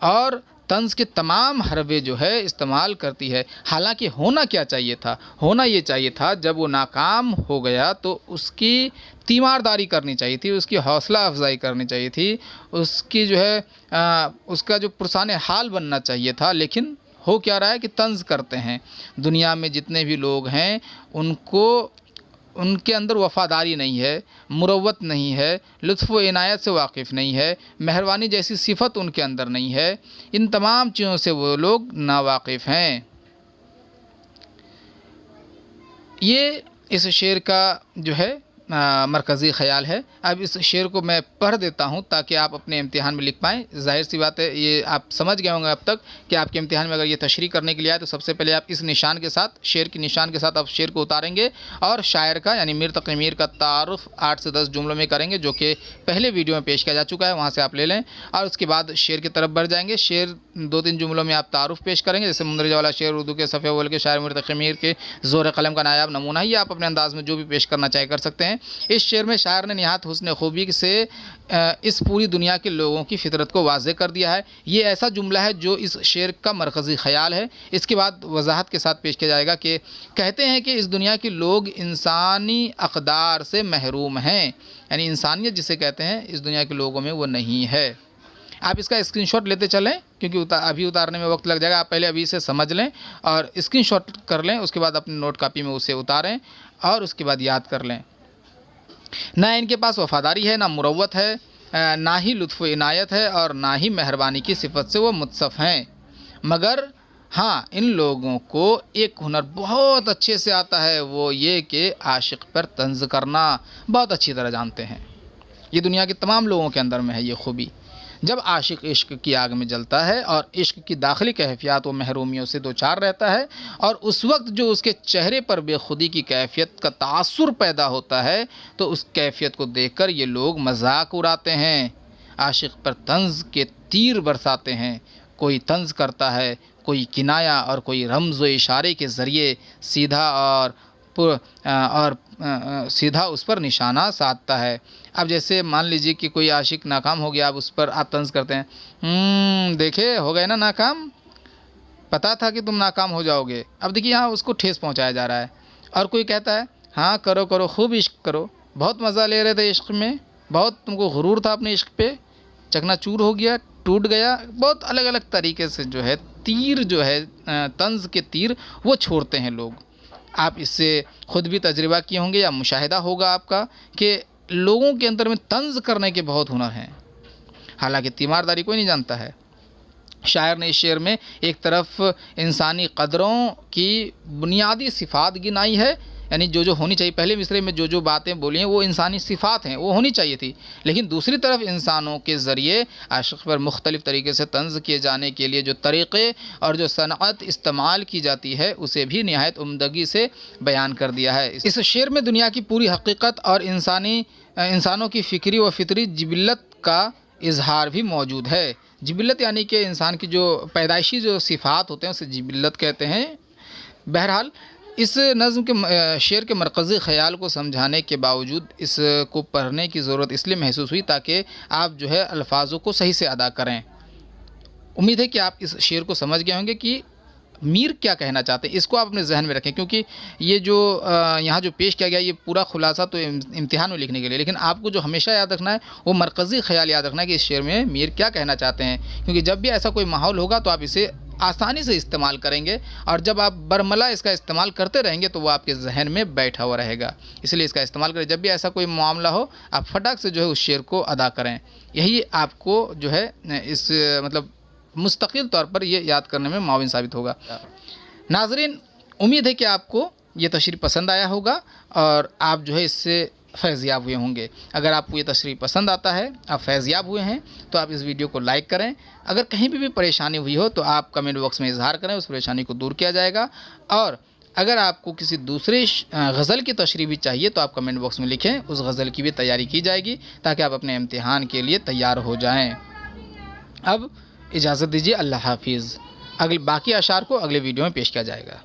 اور طنز کے تمام حربے جو ہے استعمال کرتی ہے۔ حالانکہ ہونا کیا چاہیے تھا؟ ہونا یہ چاہیے تھا جب وہ ناکام ہو گیا تو اس کی تیمارداری کرنی چاہیے تھی، اس کی حوصلہ افزائی کرنی چاہیے تھی، اس کی جو ہے اس کا جو پرسان حال بننا چاہیے تھا۔ لیکن ہو کیا رہا ہے کہ طنز کرتے ہیں۔ دنیا میں جتنے بھی لوگ ہیں ان کے اندر وفاداری نہیں ہے، مروت نہیں ہے، لطف و عنایت سے واقف نہیں ہے، مہربانی جیسی صفت ان کے اندر نہیں ہے، ان تمام چیزوں سے وہ لوگ ناواقف ہیں۔ یہ اس شعر کا جو ہے مرکزی خیال ہے۔ اب اس شعر کو میں پڑھ دیتا ہوں تاکہ آپ اپنے امتحان میں لکھ پائیں۔ ظاہر سی بات ہے یہ آپ سمجھ گئے ہوں گے اب تک کہ آپ کے امتحان میں اگر یہ تشریح کرنے کے لیے آئے تو سب سے پہلے آپ اس نشان کے ساتھ، شعر کے نشان کے ساتھ آپ شعر کو اتاریں گے اور شاعر کا یعنی میر تقی میر کا تعارف 8 سے 10 جملوں میں کریں گے، جو کہ پہلے ویڈیو میں پیش کیا جا چکا ہے، وہاں سے آپ لے لیں، اور اس کے بعد شعر کی طرف بڑھ جائیں گے۔ شعر 2-3 جملوں میں آپ تعارف پیش کریں گے، جیسے مندرجہ والا شعر اردو کے صفحے اول کے شاعر میر تقی میر کے زور قلم کا نایاب نمونہ ہے۔ یہ آپ اپنے انداز میں جو بھی پیش کرنا چاہے کر سکتے ہیں۔ اس شعر میں شاعر نے نہایت حسن خوبی سے اس پوری دنیا کے لوگوں کی فطرت کو واضح کر دیا ہے۔ یہ ایسا جملہ ہے جو اس شعر کا مرکزی خیال ہے۔ اس کے بعد وضاحت کے ساتھ پیش کیا جائے گا کہ کہتے ہیں کہ اس دنیا کے لوگ انسانی اقدار سے محروم ہیں، یعنی انسانیت جسے کہتے ہیں اس دنیا کے لوگوں میں وہ نہیں ہے۔ آپ اس کا اسکرین شاٹ لیتے چلیں کیونکہ ابھی اتارنے میں وقت لگ جائے گا۔ آپ پہلے ابھی اسے سمجھ لیں اور اسکرین شاٹ کر لیں، اس کے بعد اپنی نوٹ کاپی میں اسے اتاریں اور اس کے بعد یاد کر لیں۔ نہ ان کے پاس وفاداری ہے، نہ مروت ہے، نہ ہی لطف و عنایت ہے، اور نہ ہی مہربانی کی صفت سے وہ متصف ہیں، مگر ہاں ان لوگوں کو ایک ہنر بہت اچھے سے آتا ہے، وہ یہ کہ عاشق پر طنز کرنا بہت اچھی طرح جانتے ہیں۔ یہ دنیا کے تمام لوگوں کے اندر میں ہے یہ خوبی۔ جب عاشق عشق کی آگ میں جلتا ہے اور عشق کی داخلی کیفیات و محرومیوں سے دوچار رہتا ہے، اور اس وقت جو اس کے چہرے پر بے خودی کی کیفیت کا تاثر پیدا ہوتا ہے، تو اس کیفیت کو دیکھ کر یہ لوگ مذاق اڑاتے ہیں، عاشق پر طنز کے تیر برساتے ہیں۔ کوئی طنز کرتا ہے، کوئی کنایا اور کوئی رمز و اشارے کے ذریعے سیدھا اس پر نشانہ سادھتا ہے۔ اب جیسے مان لیجئے کہ کوئی عاشق ناکام ہو گیا، اب اس پر آپ طنز کرتے ہیں، دیکھے ہو گئے نا ناکام، پتا تھا کہ تم ناکام ہو جاؤ گے۔ اب دیکھیے یہاں اس کو ٹھیس پہنچایا جا رہا ہے۔ اور کوئی کہتا ہے ہاں کرو کرو خوب عشق کرو، بہت مزہ لے رہے تھے عشق میں، بہت تم کو غرور تھا اپنے عشق پہ، چکنا چور ہو گیا، ٹوٹ گیا۔ بہت الگ الگ طریقے سے جو ہے تیر جو ہے طنز کے تیر وہ چھوڑتے ہیں لوگ۔ آپ اس سے خود بھی تجربہ کیے ہوں گے یا مشاہدہ ہوگا آپ کا کہ لوگوں کے اندر میں طنز کرنے کے بہت ہنر ہیں، حالانکہ تیمارداری کوئی نہیں جانتا ہے۔ شاعر نے اس شعر میں ایک طرف انسانی قدروں کی بنیادی صفات گنائی ہے، یعنی جو ہونی چاہیے، پہلے مصرعے میں جو باتیں بولی ہیں وہ انسانی صفات ہیں، وہ ہونی چاہیے تھی، لیکن دوسری طرف انسانوں کے ذریعے عاشق پر مختلف طریقے سے طنز کیے جانے کے لیے جو طریقے اور جو صنعت استعمال کی جاتی ہے اسے بھی نہایت عمدگی سے بیان کر دیا ہے۔ اس شعر میں دنیا کی پوری حقیقت اور انسانوں کی فکری و فطری جبلت کا اظہار بھی موجود ہے۔ جبلت یعنی کہ انسان کی جو پیدائشی جو صفات ہوتے ہیں اسے جبلت کہتے ہیں۔ بہرحال اس نظم کے شعر کے مرکزی خیال کو سمجھانے کے باوجود اس کو پڑھنے کی ضرورت اس لیے محسوس ہوئی تاکہ آپ جو ہے الفاظوں کو صحیح سے ادا کریں۔ امید ہے کہ آپ اس شعر کو سمجھ گئے ہوں گے کہ میر کیا کہنا چاہتے ہیں، اس کو آپ اپنے ذہن میں رکھیں، کیونکہ یہ جو یہاں جو پیش کیا گیا یہ پورا خلاصہ تو امتحان میں لکھنے کے لیے، لیکن آپ کو جو ہمیشہ یاد رکھنا ہے وہ مرکزی خیال یاد رکھنا ہے کہ اس شعر میں میر کیا کہنا چاہتے ہیں، کیونکہ جب بھی ایسا کوئی ماحول ہوگا تو آپ اسے آسانی سے استعمال کریں گے، اور جب آپ برملا اس کا استعمال کرتے رہیں گے تو وہ آپ کے ذہن میں بیٹھا ہوا رہے گا، اس لیے اس کا استعمال کریں۔ جب بھی ایسا کوئی معاملہ ہو آپ فٹاک سے جو ہے اس شعر کو ادا کریں، یہی آپ کو جو ہے اس مطلب مستقل طور پر یہ یاد کرنے میں معاون ثابت ہوگا۔ ناظرین، امید ہے کہ آپ کو یہ تشریح پسند آیا ہوگا اور آپ جو ہے اس سے فیض یاب ہوئے ہوں گے۔ اگر آپ کو یہ تشریح پسند آتا ہے، آپ فیض یاب ہوئے ہیں، تو آپ اس ویڈیو کو لائک کریں۔ اگر کہیں بھی پریشانی ہوئی ہو تو آپ کمنٹ باکس میں اظہار کریں، اس پریشانی کو دور کیا جائے گا۔ اور اگر آپ کو کسی دوسرے غزل کی تشریح بھی چاہیے تو آپ کمنٹ باکس میں لکھیں، اس غزل کی بھی تیاری کی جائے گی تاکہ آپ اپنے امتحان کے لیے تیار ہو جائیں۔ اب اجازت دیجیے، اللہ حافظ۔ باقی اشعار کو اگلے ویڈیو میں پیش کیا جائے گا۔